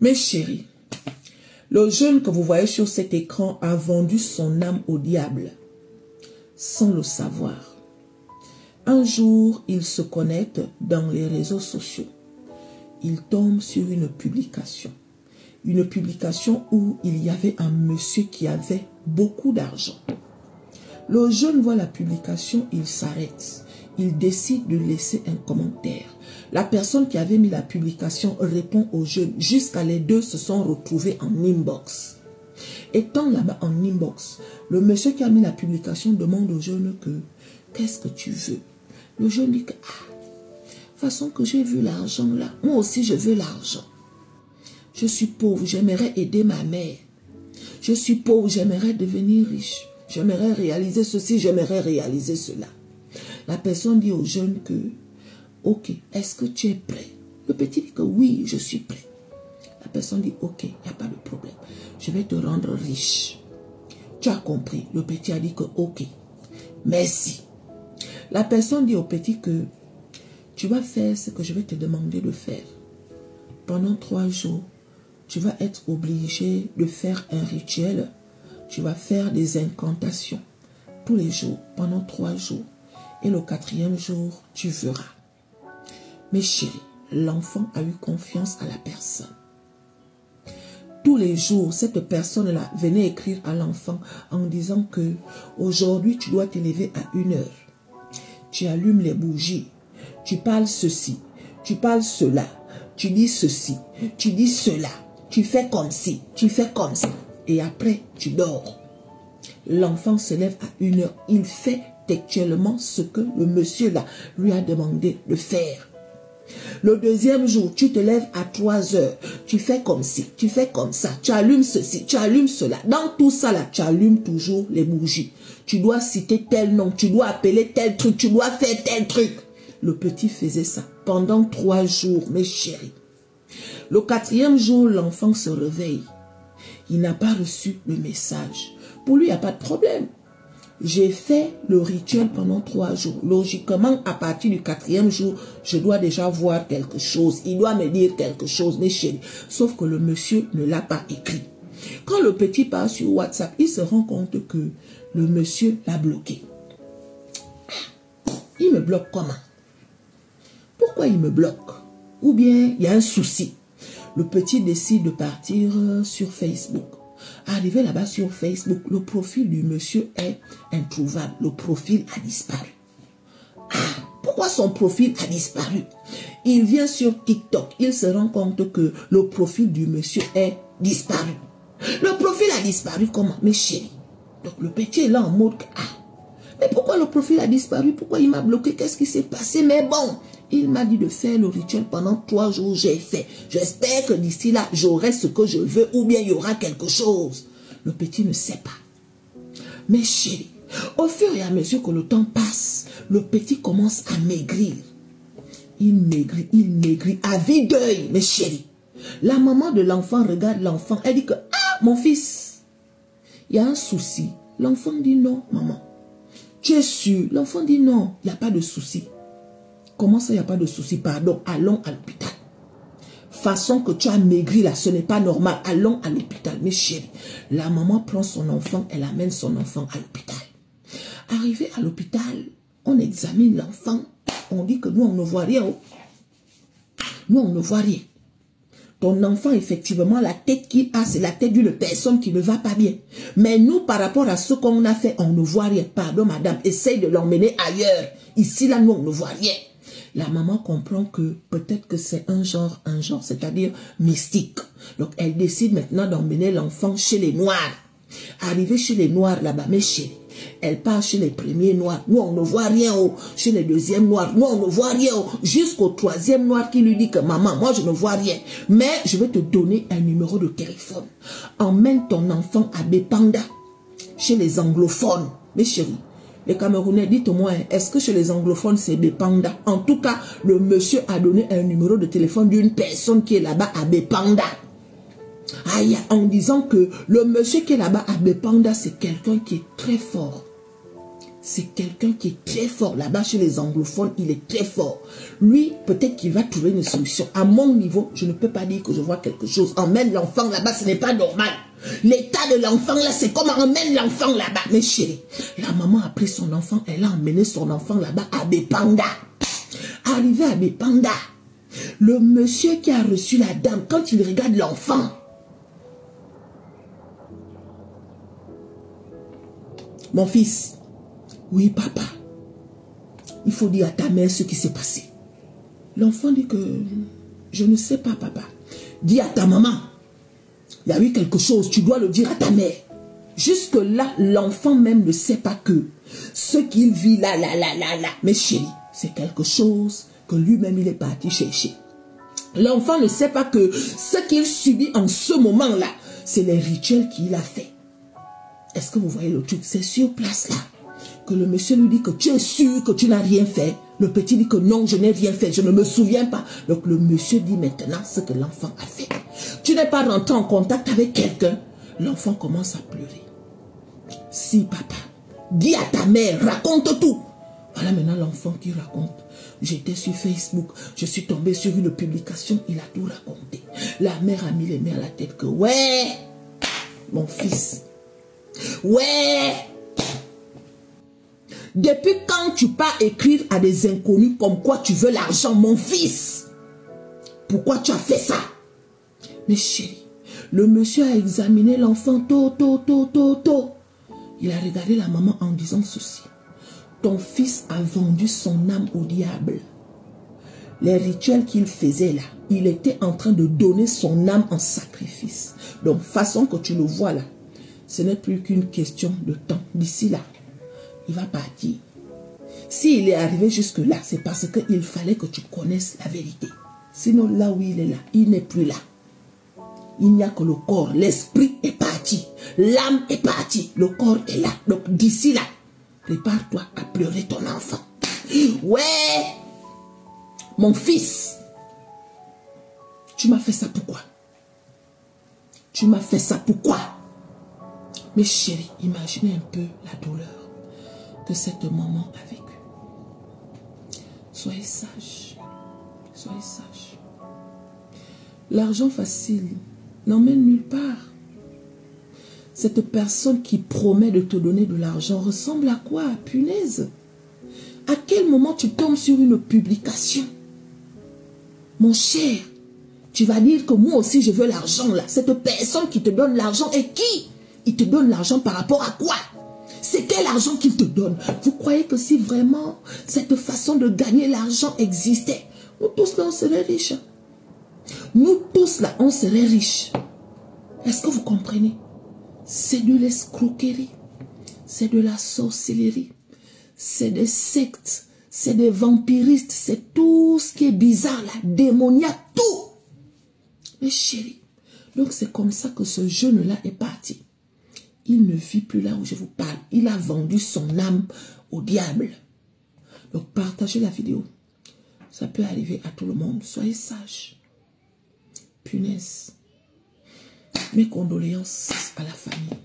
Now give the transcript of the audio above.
Mes chéris, le jeune que vous voyez sur cet écran a vendu son âme au diable sans le savoir. Un jour, il se connecte dans les réseaux sociaux. Il tombe sur une publication. Une publication où il y avait un monsieur qui avait beaucoup d'argent. Le jeune voit la publication, il s'arrête. Il décide de laisser un commentaire. La personne qui avait mis la publication répond au jeune. Jusqu'à les deux se sont retrouvés en inbox. Étant là-bas en inbox, le monsieur qui a mis la publication demande au jeune que qu'est-ce que tu veux? Le jeune dit que façon que j'ai vu l'argent là, moi aussi je veux l'argent. Je suis pauvre, j'aimerais aider ma mère. Je suis pauvre, j'aimerais devenir riche. J'aimerais réaliser ceci, j'aimerais réaliser cela. La personne dit au jeune que ok, est-ce que tu es prêt? Le petit dit que oui, je suis prêt. La personne dit ok, il n'y a pas de problème. Je vais te rendre riche. Tu as compris? Le petit a dit que ok, merci. La personne dit au petit que tu vas faire ce que je vais te demander de faire. Pendant 3 jours, tu vas être obligé de faire un rituel. Tu vas faire des incantations tous les jours, pendant 3 jours. Et le 4e jour, tu verras. Mes chéris, l'enfant a eu confiance à la personne. Tous les jours, cette personne-là venait écrire à l'enfant en disant que aujourd'hui, tu dois te lever à 1 heure. Tu allumes les bougies. Tu parles ceci. Tu parles cela. Tu dis ceci. Tu dis cela. Tu fais comme ci. Tu fais comme ça. Et après, tu dors. L'enfant se lève à 1 heure. Il fait textuellement ce que le monsieur là lui a demandé de faire. Le 2e jour, tu te lèves à 3 heures. Tu fais comme ci, tu fais comme ça. Tu allumes ceci, tu allumes cela. Dans tout ça là, tu allumes toujours les bougies. Tu dois citer tel nom, tu dois appeler tel truc, tu dois faire tel truc. Le petit faisait ça pendant 3 jours, mes chéris. Le 4e jour, l'enfant se réveille. Il n'a pas reçu le message. Pour lui, il n'y a pas de problème. J'ai fait le rituel pendant 3 jours. Logiquement, à partir du 4e jour, je dois déjà voir quelque chose. Il doit me dire quelque chose, mes chéris. Sauf que le monsieur ne l'a pas écrit. Quand le petit part sur WhatsApp, il se rend compte que le monsieur l'a bloqué. Il me bloque comment? Pourquoi il me bloque? Ou bien il y a un souci. Le petit décide de partir sur Facebook. Arrivé là-bas sur Facebook, le profil du monsieur est introuvable. Le profil a disparu. Pourquoi son profil a disparu? Il vient sur TikTok. Il se rend compte que le profil du monsieur est disparu. Le profil a disparu comment? Mes chéris. Donc le petit est là en mode mais pourquoi le profil a disparu? Pourquoi il m'a bloqué? Qu'est-ce qui s'est passé? Mais bon, il m'a dit de faire le rituel pendant 3 jours. J'ai fait. J'espère que d'ici là, j'aurai ce que je veux ou bien il y aura quelque chose. Le petit ne sait pas. Mais chérie, au fur et à mesure que le temps passe, le petit commence à maigrir. Il maigrit à vue d'œil, mes chéris. La maman de l'enfant regarde l'enfant. Elle dit que, mon fils, il y a un souci. L'enfant dit non, maman. Tu es sûr? L'enfant dit non, il n'y a pas de souci. Comment ça, il n'y a pas de souci? Pardon, allons à l'hôpital. Façon que tu as maigri là, ce n'est pas normal. Allons à l'hôpital, mes chéris. La maman prend son enfant, elle amène son enfant à l'hôpital. Arrivé à l'hôpital, on examine l'enfant. On dit que nous, on ne voit rien. Nous, on ne voit rien. Ton enfant, effectivement, la tête qu'il a, c'est la tête d'une personne qui ne va pas bien. Mais nous, par rapport à ce qu'on a fait, on ne voit rien. Pardon, madame, essaye de l'emmener ailleurs. Ici, là, nous, on ne voit rien. La maman comprend que peut-être que c'est un genre, c'est-à-dire mystique. Donc, elle décide maintenant d'emmener l'enfant chez les Noirs. Arrivé chez les Noirs, là-bas, mes chéris, elle part chez les premiers Noirs. Nous, on ne voit rien. Chez les 2e Noirs, nous, on ne voit rien. Jusqu'au 3e Noir qui lui dit que maman, moi, je ne vois rien. Mais je vais te donner un numéro de téléphone. Emmène ton enfant à Bepanda, chez les anglophones. Mes chéris, les Camerounais, dites-moi, est-ce que chez les anglophones, c'est Bepanda? En tout cas, le monsieur a donné un numéro de téléphone d'une personne qui est là-bas à Bepanda. Aïe, en disant que le monsieur qui est là-bas à Bepanda, c'est quelqu'un qui est très fort. c'est quelqu'un qui est très fort. Là-bas, chez les anglophones, il est très fort. Lui, peut-être qu'il va trouver une solution. À mon niveau, je ne peux pas dire que je vois quelque chose. Emmène l'enfant là-bas, ce n'est pas normal. L'état de l'enfant là, c'est comme emmène l'enfant là-bas. Mais chérie, la maman a pris son enfant, elle a emmené son enfant là-bas à Bepanda. Arrivé à Bepanda, le monsieur qui a reçu la dame, quand il regarde l'enfant, mon fils, oui papa, il faut dire à ta mère ce qui s'est passé. L'enfant dit que je ne sais pas papa. Dis à ta maman, il y a eu quelque chose, tu dois le dire à ta mère. Jusque là, l'enfant même ne sait pas que ce qu'il vit là, mais chérie, c'est quelque chose que lui-même il est parti chercher. L'enfant ne sait pas que ce qu'il subit en ce moment-là, c'est les rituels qu'il a fait. Est-ce que vous voyez le truc? C'est sur place là que le monsieur lui dit que tu es sûr que tu n'as rien fait. Le petit dit que non, je n'ai rien fait, je ne me souviens pas. Donc le monsieur dit maintenant ce que l'enfant a fait. Tu n'es pas rentré en contact avec quelqu'un. L'enfant commence à pleurer. Si papa, dis à ta mère, raconte tout. Voilà maintenant l'enfant qui raconte. J'étais sur Facebook, je suis tombé sur une publication, il a tout raconté. La mère a mis les mains à la tête que ouais, mon fils, ouais. Depuis quand tu pars écrire à des inconnus comme quoi tu veux l'argent, mon fils? Pourquoi tu as fait ça? Mais chérie, le monsieur a examiné l'enfant tôt. Il a regardé la maman en disant ceci. Ton fils a vendu son âme au diable. Les rituels qu'il faisait là, il était en train de donner son âme en sacrifice. Donc, façon que tu le vois là, ce n'est plus qu'une question de temps. D'ici là, il va partir. S'il est arrivé jusque là, c'est parce qu'il fallait que tu connaisses la vérité. Sinon, là où il est là, il n'est plus là. Il n'y a que le corps. L'esprit est parti. L'âme est partie. Le corps est là. Donc, d'ici là, prépare-toi à pleurer ton enfant. Ouais, mon fils, tu m'as fait ça pourquoi? Tu m'as fait ça pourquoi? Mais chérie, imaginez un peu la douleur que cette maman a vécue. Soyez sage. Soyez sage. L'argent facile n'emmène nulle part. Cette personne qui promet de te donner de l'argent ressemble à quoi? Punaise. À quel moment tu tombes sur une publication? Mon cher, tu vas dire que moi aussi je veux l'argent là. Cette personne qui te donne l'argent est qui? Il te donne l'argent par rapport à quoi? C'est quel argent qu'il te donne? Vous croyez que si vraiment cette façon de gagner l'argent existait, nous tous là on serait riches. Nous tous là on serait riches. Est-ce que vous comprenez? C'est de l'escroquerie, c'est de la sorcellerie, c'est des sectes, c'est des vampiristes, c'est tout ce qui est bizarre là, démoniaque, tout. Mais chérie, donc c'est comme ça que ce jeune-là est parti. Il ne vit plus là où je vous parle. Il a vendu son âme au diable. Donc partagez la vidéo. Ça peut arriver à tout le monde. Soyez sages. Punaise. Mes condoléances à la famille.